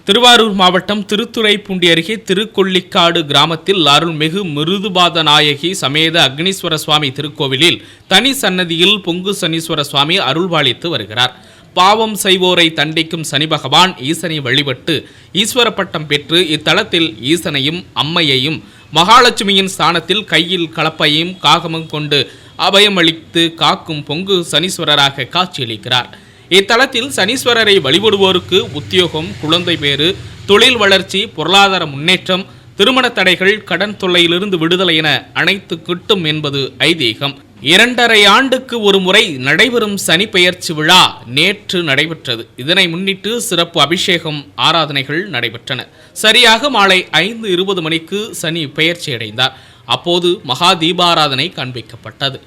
திருவாரூர் மாவட்டம் திருத்துறைப்பூண்டி அருகே திருக்கொள்ளிக்காடு கிராமத்தில் அருள்மிகு மிருதுபாத நாயகி சமேத அக்னீஸ்வர சுவாமி திருக்கோவிலில் தனி சன்னதியில் பொங்கு சனீஸ்வர சுவாமி அருள்பாலித்து வருகிறார். பாவம் செய்வோரை தண்டிக்கும் சனி பகவான் ஈசனை வழிபட்டு ஈஸ்வர பட்டம் பெற்று இத்தலத்தில் ஈசனையும் அம்மையையும் மகாலட்சுமியின் ஸ்தானத்தில் கையில் கலப்பையும் காகமும் கொண்டு அபயமளித்து காக்கும் பொங்கு சனீஸ்வரராக காட்சியளிக்கிறார். இத்தலத்தில் சனீஸ்வரரை வழிபடுவோருக்கு உத்தியோகம், குழந்தை பேறு, தொழில் வளர்ச்சி, பொருளாதார முன்னேற்றம், திருமண தடைகள், கடன் தொல்லையிலிருந்து விடுதலை என அனைத்து கிட்டும் என்பது ஐதீகம். 2.5 ஆண்டுக்கு ஒரு முறை நடைபெறும் சனி பெயர்ச்சி விழா நேற்று நடைபெற்றது. இதனை முன்னிட்டு சிறப்பு அபிஷேகம், ஆராதனைகள் நடைபெற்றன. சரியாக மாலை 5:20 மணிக்கு சனி பெயர்ச்சி அடைந்தார். அப்போது மகா தீபாராதனை காண்பிக்கப்பட்டது.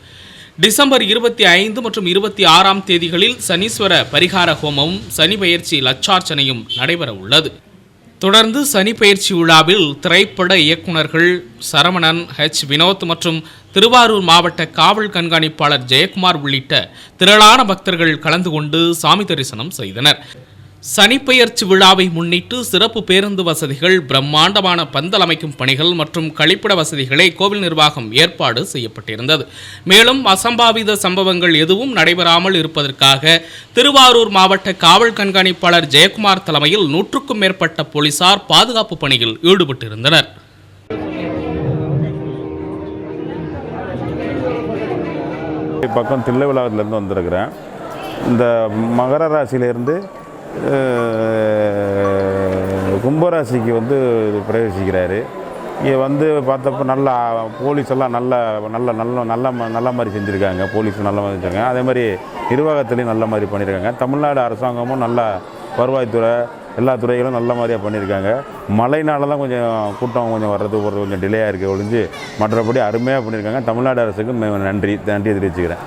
டிசம்பர் 25 மற்றும் 26ஆம் தேதிகளில் சனீஸ்வர பரிகார ஹோமமும் சனி பெயர்ச்சி லட்சார்ச்சனையும் நடைபெற உள்ளது. தொடர்ந்து சனி பெயர்ச்சி விழாவில் திரைப்பட இயக்குநர்கள் சரவணன், வினோத் மற்றும் திருவாரூர் மாவட்ட காவல் கண்காணிப்பாளர் ஜெயக்குமார் உள்ளிட்ட திரளான பக்தர்கள் கலந்து கொண்டு சாமி தரிசனம் செய்தனர். சனிப்பெயர்ச்சி விழாவை முன்னிட்டு சிறப்பு பேருந்து வசதிகள், பிரம்மாண்டமான பந்தல் அமைக்கும் பணிகள் மற்றும் கழிப்பிட வசதிகளை கோவில் நிர்வாகம் ஏற்பாடு செய்யப்பட்டிருந்தது. மேலும் அசம்பாவித சம்பவங்கள் எதுவும் நடைபெறாமல் இருப்பதற்காக திருவாரூர் மாவட்ட காவல் கண்காணிப்பாளர் ஜெயக்குமார் தலைமையில் 100க்கும் மேற்பட்ட போலீசார் பாதுகாப்பு பணியில் ஈடுபட்டிருந்தனர். பக்கம் தில்லைவிழாவிலிருந்து வந்திருக்கிறேன். இந்த மகர ராசியிலிருந்து கும்பராசிக்கு பிரவேசிக்கிறாரு. இங்கே பார்த்தப்போ நல்லா போலீஸ் எல்லாம் நல்ல மாதிரி செஞ்சுருக்காங்க. போலீஸ் நல்ல மாதிரி செஞ்சுருக்காங்க. அதே மாதிரி நிர்வாகத்துலேயும் நல்ல மாதிரி பண்ணியிருக்காங்க. தமிழ்நாடு அரசாங்கமும் நல்லா வருவாய்த்துறை எல்லா துறைகளும் நல்ல மாதிரியாக பண்ணியிருக்காங்க. மழைனால தான் கொஞ்சம் கூட்டம் வர்றது கொஞ்சம் டிலேயாக இருக்குது ஒழிஞ்சு மற்றபடி அருமையாக பண்ணியிருக்காங்க. தமிழ்நாடு அரசுக்கு நன்றி தெரிவிச்சுக்கிறேன்.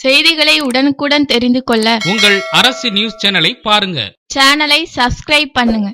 செய்திகளை உடனுக்குடன் தெரிந்து கொள்ள உங்கள் அரசு நியூஸ் சேனலை பாருங்க. சேனலை சப்ஸ்கிரைப் பண்ணுங்க.